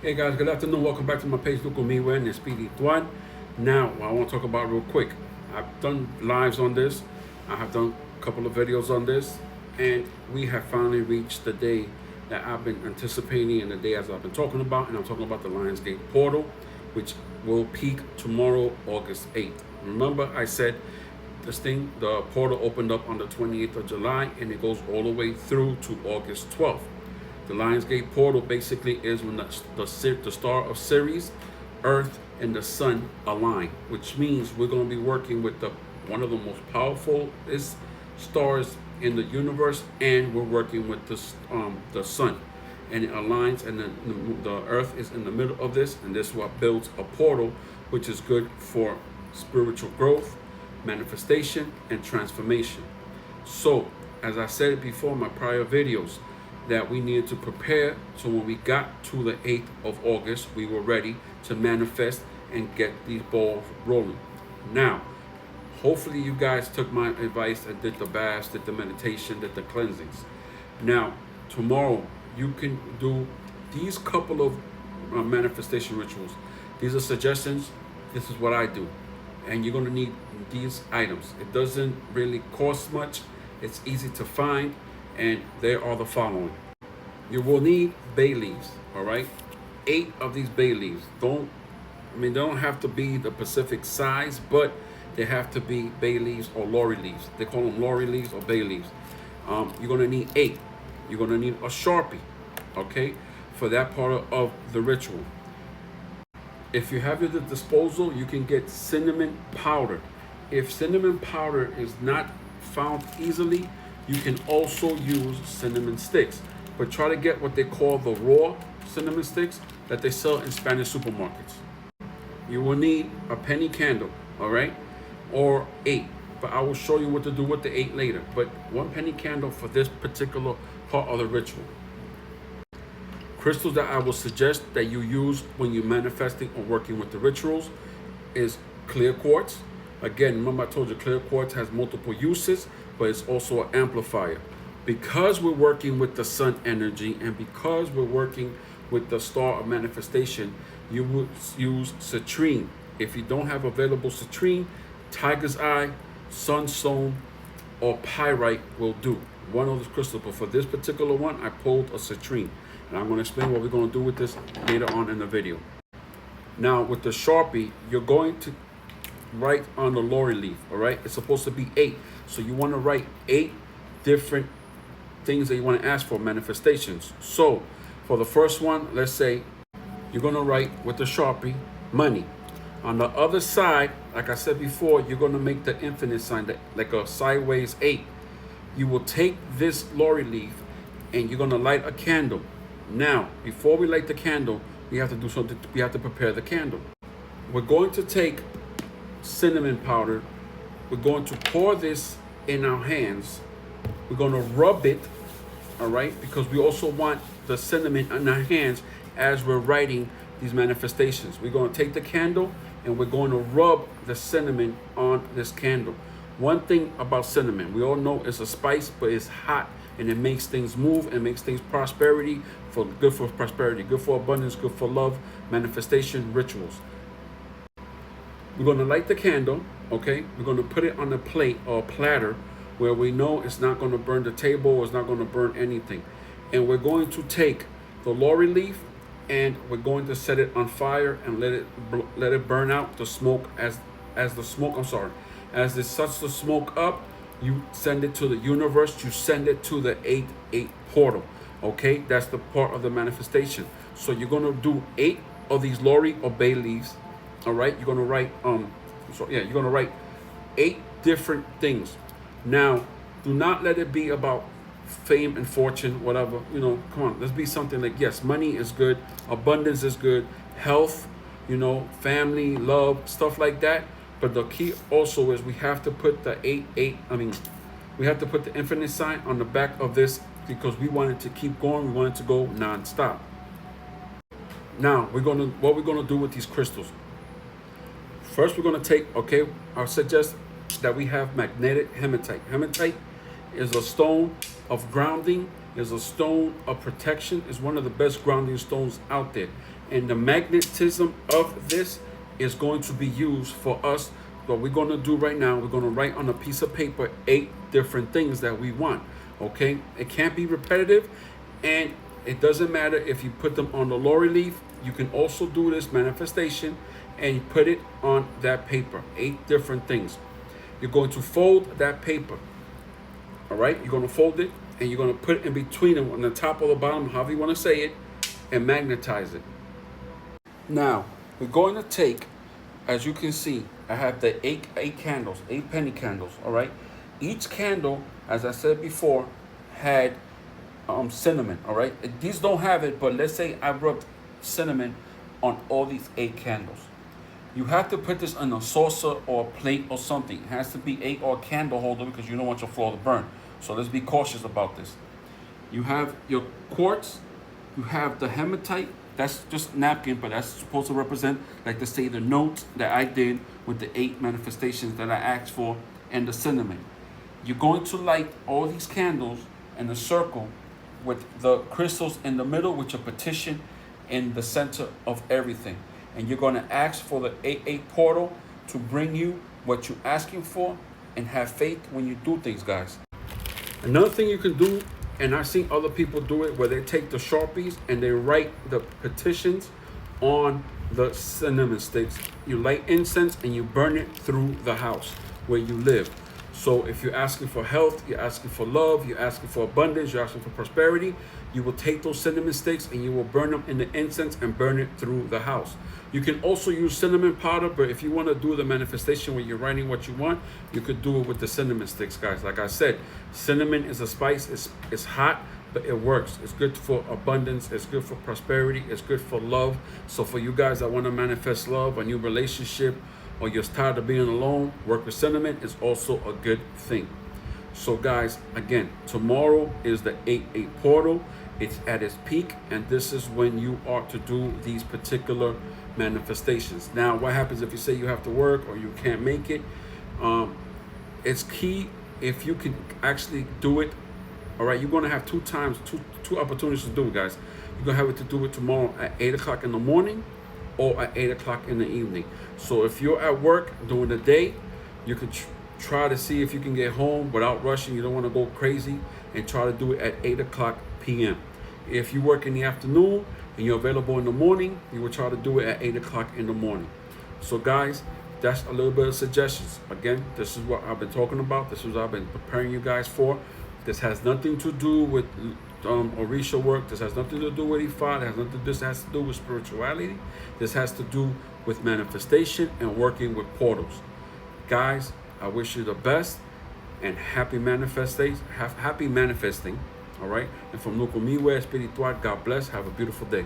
Hey guys, good afternoon. Welcome back to my page. Look at me wearing Espiritual. Now, what I want to talk about real quick. I've done lives on this. I have done a couple of videos on this, and we have finally reached the day that I've been anticipating, and the day as I've been talking about, and I'm talking about the Lionsgate portal, which will peak tomorrow, August 8th. Remember, I said the portal opened up on the 28th of July, and it goes all the way through to August 12th. The Lionsgate portal basically is when the star of Ceres, Earth, and the Sun align, which means we're going to be working with one of the most powerful stars in the universe, and we're working with the Sun, and it aligns, and the Earth is in the middle of this, and this is what builds a portal, which is good for spiritual growth, manifestation, and transformation. So, as I said before in my prior videos, that we needed to prepare, so when we got to the 8th of August, we were ready to manifest and get these balls rolling. Now, hopefully you guys took my advice and did the baths, did the meditation, did the cleansings. Now, tomorrow you can do these couple of manifestation rituals. These are suggestions. This is what I do. And you're going to need these items. It doesn't really cost much. It's easy to find. And they are the following. You will need bay leaves, all right? 8 of these bay leaves. They don't have to be the Pacific size, but they have to be bay leaves or laurel leaves. They call them laurel leaves or bay leaves. You're gonna need 8. You're gonna need a Sharpie, okay, for that part of the ritual. If you have it at disposal, you can get cinnamon powder. If cinnamon powder is not found easily, you can also use cinnamon sticks, but try to get what they call the raw cinnamon sticks that they sell in Spanish supermarkets. You will need a penny candle, all right, or 8, but I will show you what to do with the 8 later. But 1 penny candle for this particular part of the ritual. Crystals that I will suggest that you use when you're manifesting or working with the rituals is clear quartz. Again, remember I told you clear quartz has multiple uses, but it's also an amplifier. Because we're working with the sun energy, and because we're working with the star of manifestation, you would use citrine. If you don't have available citrine, tiger's eye, sunstone, or pyrite will do. One of those crystals, but for this particular one, I pulled a citrine. And I'm going to explain what we're going to do with this later on in the video. Now, with the Sharpie, you're going to write on the laurel leaf, all right? It's supposed to be 8. So you want to write 8 different things that you want to ask for, manifestations. So for the first one, let's say you're going to write with the Sharpie, money. On the other side, like I said before, you're going to make the infinite sign, like a sideways 8. You will take this laurel leaf and you're going to light a candle. Now, before we light the candle, we have to do something. We have to prepare the candle. We're going to take cinnamon powder. We're going to pour this in our hands. We're going to rub it, all right, because we also want the cinnamon in our hands as we're writing these manifestations. We're going to take the candle and we're going to rub the cinnamon on this candle. One thing about cinnamon, we all know it's a spice, but it's hot and it makes things move and makes things good for prosperity, good for abundance, good for love, manifestation, rituals. We're going to light the candle, okay? We're going to put it on a plate or a platter where we know it's not going to burn the table or it's not going to burn anything. And we're going to take the laurel leaf and we're going to set it on fire and let it burn out the smoke. As it sets the smoke up, you send it to the universe, you send it to the 8-8 portal, okay? That's the part of the manifestation. So you're going to do 8 of these laurel or bay leaves. All right, you're gonna write you're gonna write 8 different things. Now, do not let it be about fame and fortune, whatever. Come on, let's be something like, yes, money is good, abundance is good, health, family, love, stuff like that. But the key also is we have to put the 8-8. We have to put the infinite sign on the back of this because we want it to keep going. We want it to go non-stop. Now, what we're gonna do with these crystals. First, we're going to take, I suggest that we have magnetic hematite. Hematite is a stone of grounding is a stone of protection. It's one of the best grounding stones out there. And the magnetism of this is going to be used for us. What we're going to do right now, we're going to write on a piece of paper 8 different things that we want. Okay? It can't be repetitive, and it doesn't matter if you put them on the laurel leaf. You can also do this manifestation and put it on that paper. 8 different things. You're going to fold that paper. All right? You're going to fold it, and you're going to put it in between them on the top or the bottom, however you want to say it, and magnetize it. Now, we're going to take, as you can see, I have the eight candles, 8 penny candles, all right? Each candle, as I said before, had cinnamon, all right? These don't have it, but let's say I rubbed cinnamon on all these 8 candles. You have to put this on a saucer or a plate or something. It has to be 8 or a candle holder because you don't want your floor to burn. So let's be cautious about this. You have your quartz, you have the hematite. That's just napkin, but that's supposed to represent, like to say, the notes that I did with the 8 manifestations that I asked for, and the cinnamon. You're going to light all these candles in a circle with the crystals in the middle, with your petition in the center of everything. And you're going to ask for the 8-8 portal to bring you what you're asking for, and have faith when you do things, guys. Another thing you can do, and I've seen other people do it, where they take the Sharpies and they write the petitions on the cinnamon sticks. You light incense and you burn it through the house where you live. So if you're asking for health, you're asking for love, you're asking for abundance, you're asking for prosperity, you will take those cinnamon sticks and you will burn them in the incense and burn it through the house. You can also use cinnamon powder, but if you want to do the manifestation where you're writing what you want, you could do it with the cinnamon sticks, guys. Like I said, cinnamon is a spice. It's hot, but it works. It's good for abundance. It's good for prosperity. It's good for love. So for you guys that want to manifest love, a new relationship, or you're tired of being alone, work with cinnamon is also a good thing. So guys, again, tomorrow is the 8-8 portal. It's at its peak, and this is when you are to do these particular manifestations. Now, what happens if you say you have to work or you can't make it? It's key if you can actually do it. All right, you're going to have two opportunities to do it, guys. You're going to have it to do it tomorrow at 8 o'clock in the morning or at 8 o'clock in the evening. So if you're at work during the day, you could try to see if you can get home without rushing. You don't want to go crazy, and try to do it at 8 o'clock p.m. If you work in the afternoon and you're available in the morning, you will try to do it at 8 o'clock in the morning. So guys, that's a little bit of suggestions. Again, this is what I've been talking about. This is what I've been preparing you guys for. This has nothing to do with Orisha work. This has nothing to do with Ifa. This has to do with spirituality. This has to do with manifestation and working with portals. Guys, I wish you the best and happy manifesting. All right. And from Nukumiwe Espiritual, God bless. Have a beautiful day.